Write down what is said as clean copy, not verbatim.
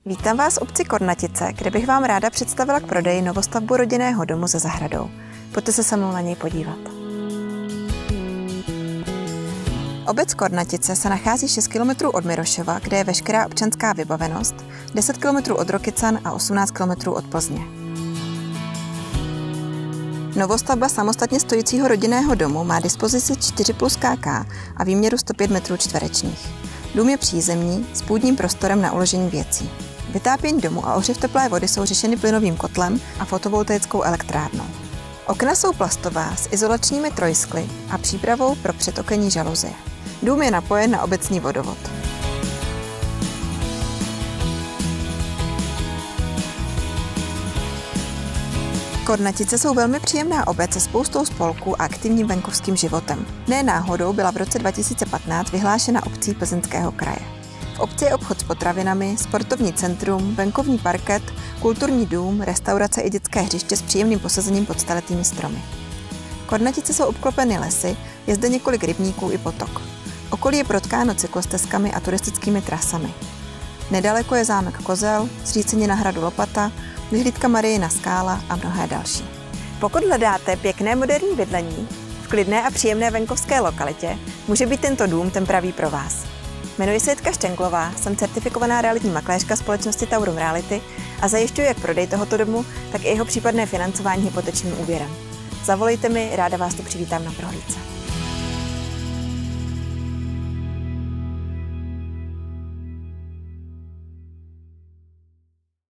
Vítám vás v obci Kornatice, kde bych vám ráda představila k prodeji novostavbu rodinného domu se zahradou. Pojďte se mnou na něj podívat. Obec Kornatice se nachází 6 km od Mirošova, kde je veškerá občanská vybavenost, 10 km od Rokycan a 18 km od Plzně. Novostavba samostatně stojícího rodinného domu má dispozici 4+ KK a výměru 105 m². Dům je přízemní s půdním prostorem na uložení věcí. Vytápění domu a ohřev teplé vody jsou řešeny plynovým kotlem a fotovoltaickou elektrárnou. Okna jsou plastová s izolačními trojskly a přípravou pro přetokenní žaluzie. Dům je napojen na obecní vodovod. Kornatice jsou velmi příjemná obec se spoustou spolků a aktivním venkovským životem. Ne náhodou byla v roce 2015 vyhlášena obcí Plzeňského kraje. V obci je obchod s potravinami, sportovní centrum, venkovní parket, kulturní dům, restaurace i dětské hřiště s příjemným posazením pod staletými stromy. Kornatice jsou obklopeny lesy, je zde několik rybníků i potok. Okolí je protkáno cyklostezkami a turistickými trasami. Nedaleko je zámek Kozel, zřícenina hradu Lopata, vyhlídka Marijina skála a mnohé další. Pokud hledáte pěkné moderní bydlení v klidné a příjemné venkovské lokalitě, může být tento dům ten pravý pro vás. Jmenuji se Jitka Štěnklová, jsem certifikovaná realitní makléřka společnosti Taurum Reality a zajišťuji jak prodej tohoto domu, tak i jeho případné financování hypotečním úvěrem. Zavolejte mi, ráda vás tu přivítám na prohlídce.